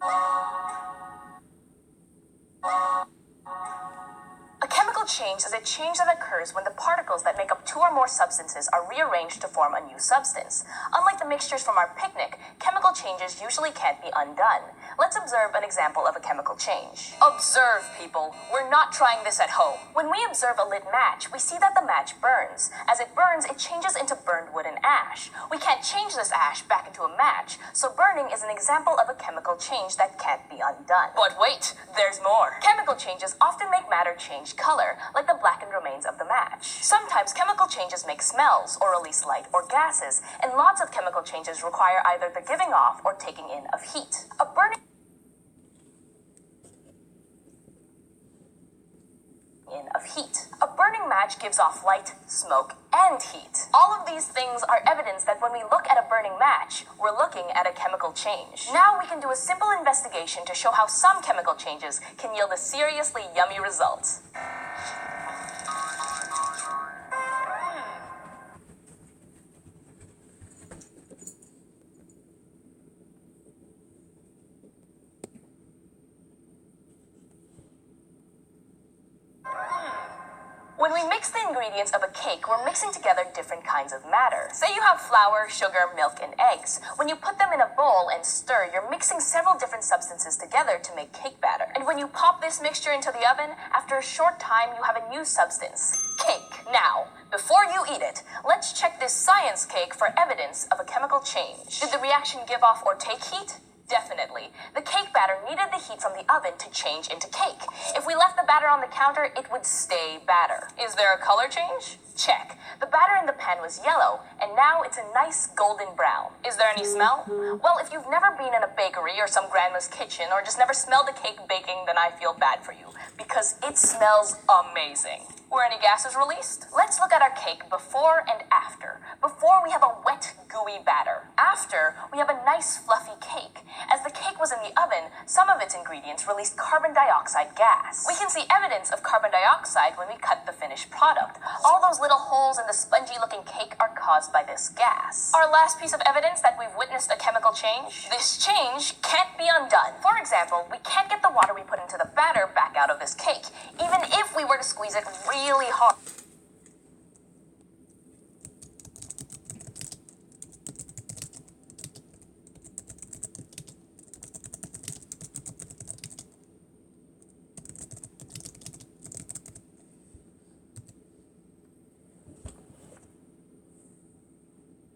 A chemical change is a change that occurs when the particles that make up two or more substances are rearranged to form a new substance. Unlike the mixtures from our picnic, chemical changes usually can't be undone. Let's observe an example of a chemical change. Observe, people. We're not trying this at home. When we observe a lit match, we see that the match burns. As it burns, it changes into burned wood and ash. We can't change this ash back into a match, so burning is an example of a chemical change that can't be undone. But wait, there's more. Chemical changes often make matter change color, like the blackened remains of the match. Sometimes chemical changes make smells, or release light or gases, and lots of chemical changes require either the giving off or taking in of heat. A burning match gives off light, smoke, and heat. All of these things are evidence that when we look at a burning match, we're looking at a chemical change. Now we can do a simple investigation to show how some chemical changes can yield a seriously yummy result. When we mix the ingredients of a cake, we're mixing together different kinds of matter. Say you have flour, sugar, milk, and eggs. When you put them in a bowl and stir, you're mixing several different substances together to make cake batter. And when you pop this mixture into the oven, after a short time, you have a new substance, cake. Now, before you eat it, let's check this science cake for evidence of a chemical change. Did the reaction give off or take heat? Definitely. The cake batter needed the heat from the oven to change into cake. If we left the batter on the counter, it would stay batter. Is there a color change? Check. The batter in the pan was yellow, and now it's a nice golden brown. Is there any smell? Well, if you've never been in a bakery or some grandma's kitchen or just never smelled a cake baking, then I feel bad for you, because it smells amazing. Were any gases released? Let's look at our cake before and after. Before, we have a wet, gooey batter. After, we have a nice, fluffy cake. As the cake was in the oven, some of its ingredients released carbon dioxide gas. We can see evidence of carbon dioxide when we cut the finished product. All those little holes in the spongy-looking cake are caused by this gas. Our last piece of evidence that we've witnessed a chemical change? This change can't be undone. For example, we can't get the water we put into the batter back out of this cake, even if we were to squeeze it really hard.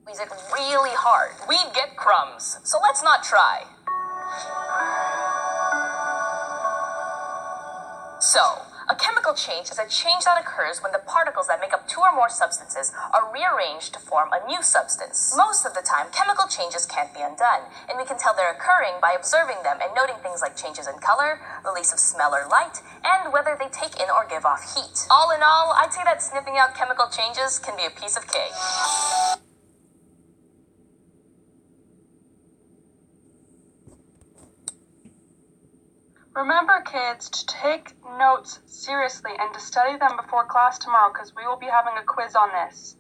Squeeze it really hard. We'd get crumbs, so let's not try. So, a chemical change is a change that occurs when the particles that make up two or more substances are rearranged to form a new substance. Most of the time, chemical changes can't be undone, and we can tell they're occurring by observing them and noting things like changes in color, release of smell or light, and whether they take in or give off heat. All in all, I'd say that sniffing out chemical changes can be a piece of cake. Remember, kids, to take notes seriously and to study them before class tomorrow, because we will be having a quiz on this.